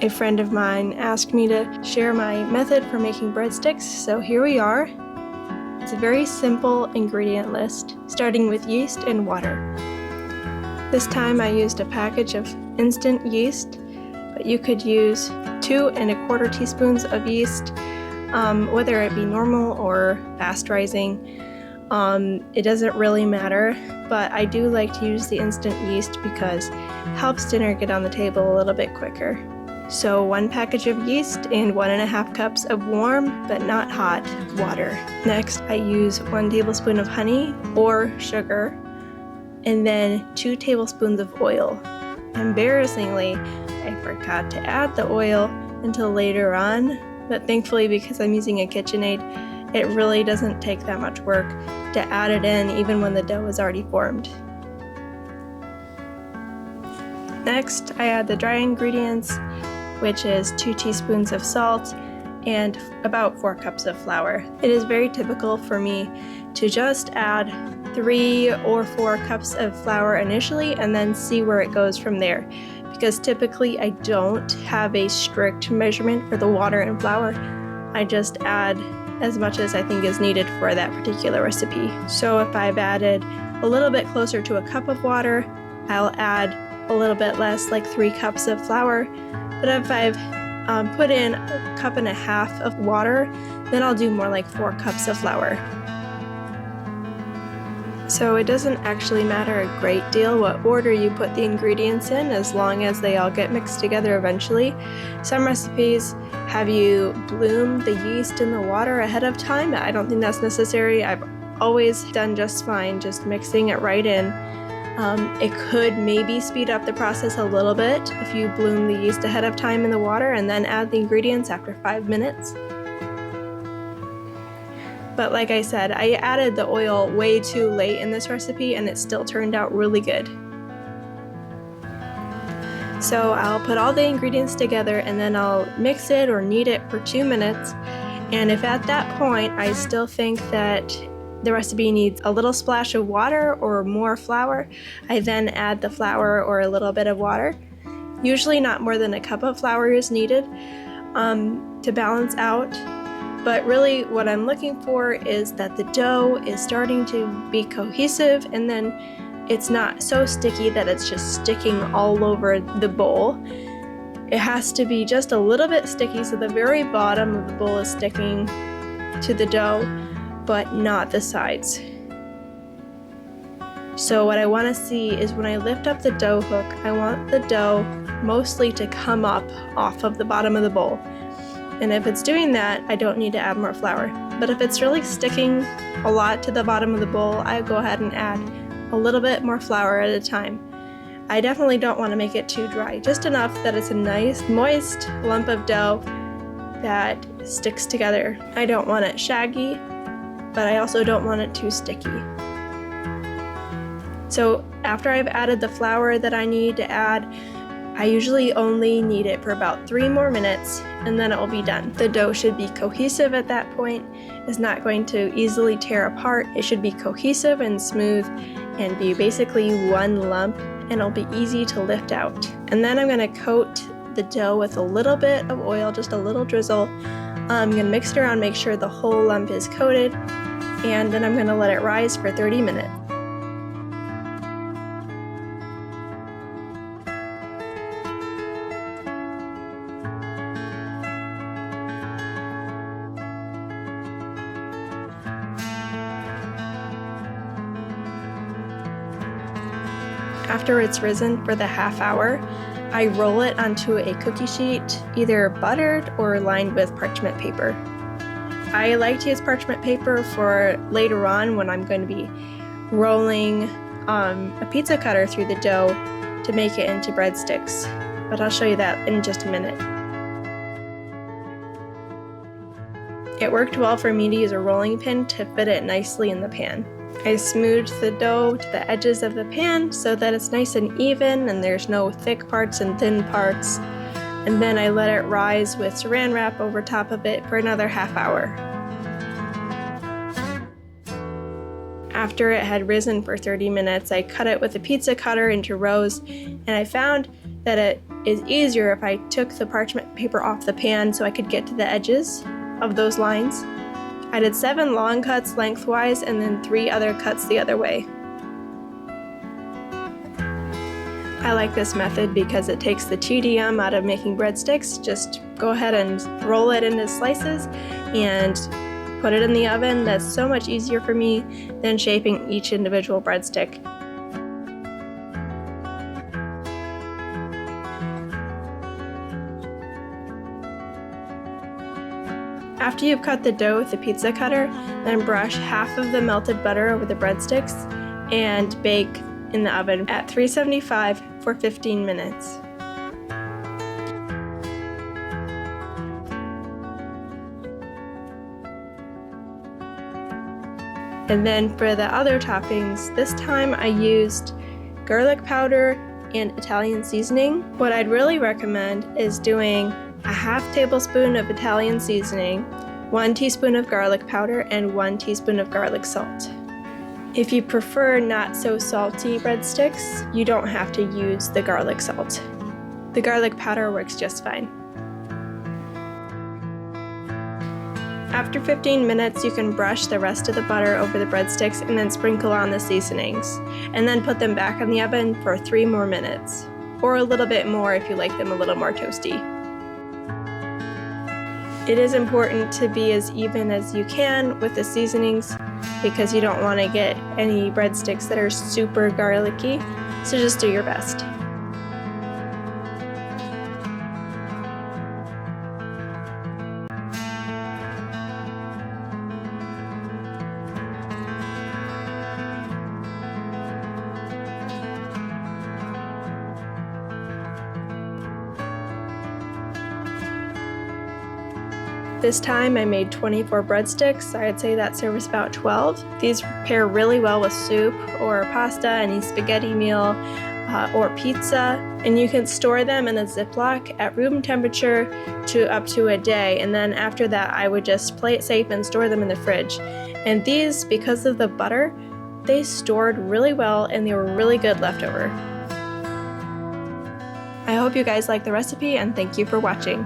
A friend of mine asked me to share my method for making breadsticks, so here we are. It's a very simple ingredient list, starting with yeast and water. This time I used a package of instant yeast, but you could use 2 1/4 teaspoons of yeast, whether it be normal or fast rising. It doesn't really matter, but I do like to use the instant yeast because it helps dinner get on the table a little bit quicker. So 1 package of yeast and 1 1/2 cups of warm but not hot water. Next, I use 1 tablespoon of honey or sugar, and then 2 tablespoons of oil. Embarrassingly, I forgot to add the oil until later on, but thankfully because I'm using a KitchenAid, it really doesn't take that much work to add it in even when the dough is already formed. Next, I add the dry ingredients, which is 2 teaspoons of salt and about 4 cups of flour. It is very typical for me to just add 3 or 4 cups of flour initially and then see where it goes from there, because typically I don't have a strict measurement for the water and flour. I just add as much as I think is needed for that particular recipe. So if I've added a little bit closer to a cup of water, I'll add a little bit less, like 3 cups of flour. But if I've put in 1.5 cups of water, then I'll do more like 4 cups of flour. So it doesn't actually matter a great deal what order you put the ingredients in, as long as they all get mixed together eventually. Some recipes have you bloom the yeast in the water ahead of time. I don't think that's necessary. I've always done just fine just mixing it right in. It could maybe speed up the process a little bit if you bloom the yeast ahead of time in the water and then add the ingredients after 5 minutes. But like I said, I added the oil way too late in this recipe and it still turned out really good. So I'll put all the ingredients together and then I'll mix it or knead it for 2 minutes. And if at that point I still think that the recipe needs a little splash of water or more flour, I then add the flour or a little bit of water. Usually not more than a cup of flour is needed to balance out. But really what I'm looking for is that the dough is starting to be cohesive and then it's not so sticky that it's just sticking all over the bowl. It has to be just a little bit sticky so the very bottom of the bowl is sticking to the dough, but not the sides. So what I want to see is when I lift up the dough hook, I want the dough mostly to come up off of the bottom of the bowl. And if it's doing that, I don't need to add more flour. But if it's really sticking a lot to the bottom of the bowl, I go ahead and add a little bit more flour at a time. I definitely don't want to make it too dry, just enough that it's a nice moist lump of dough that sticks together. I don't want it shaggy, but I also don't want it too sticky. So after I've added the flour that I need to add, I usually only knead it for about 3 more minutes and then it will be done. The dough should be cohesive at that point. It's not going to easily tear apart. It should be cohesive and smooth and be basically one lump, and it'll be easy to lift out. And then I'm going to coat the dough with a little bit of oil, just a little drizzle. I'm going to mix it around, make sure the whole lump is coated, and then I'm going to let it rise for 30 minutes. After it's risen for the half hour, I roll it onto a cookie sheet, either buttered or lined with parchment paper. I like to use parchment paper for later on when I'm going to be rolling a pizza cutter through the dough to make it into breadsticks, but I'll show you that in just a minute. It worked well for me to use a rolling pin to fit it nicely in the pan. I smoothed the dough to the edges of the pan so that it's nice and even and there's no thick parts and thin parts. And then I let it rise with saran wrap over top of it for another half hour. After it had risen for 30 minutes, I cut it with a pizza cutter into rows, and I found that is easier if I took the parchment paper off the pan so I could get to the edges of those lines. I did 7 long cuts lengthwise and then 3 other cuts the other way. I like this method because it takes the tedium out of making breadsticks. Just go ahead and roll it into slices and put it in the oven. That's so much easier for me than shaping each individual breadstick. After you've cut the dough with the pizza cutter, then brush half of the melted butter over the breadsticks and bake in the oven at 375 for 15 minutes. And then for the other toppings, this time I used garlic powder and Italian seasoning. What I'd really recommend is doing a half tablespoon of Italian seasoning, 1 teaspoon of garlic powder, and 1 teaspoon of garlic salt. If you prefer not so salty breadsticks, you don't have to use the garlic salt. The garlic powder works just fine. After 15 minutes, you can brush the rest of the butter over the breadsticks and then sprinkle on the seasonings, and then put them back in the oven for 3 more minutes, or a little bit more if you like them a little more toasty. It is important to be as even as you can with the seasonings because you don't want to get any breadsticks that are super garlicky, so just do your best. This time I made 24 breadsticks. I'd say that serves about 12. These pair really well with soup or pasta, any spaghetti meal, or pizza. And you can store them in a Ziploc at room temperature to up to a day. And then after that, I would just play it safe and store them in the fridge. And these, because of the butter, they stored really well and they were really good leftover. I hope you guys like the recipe and thank you for watching.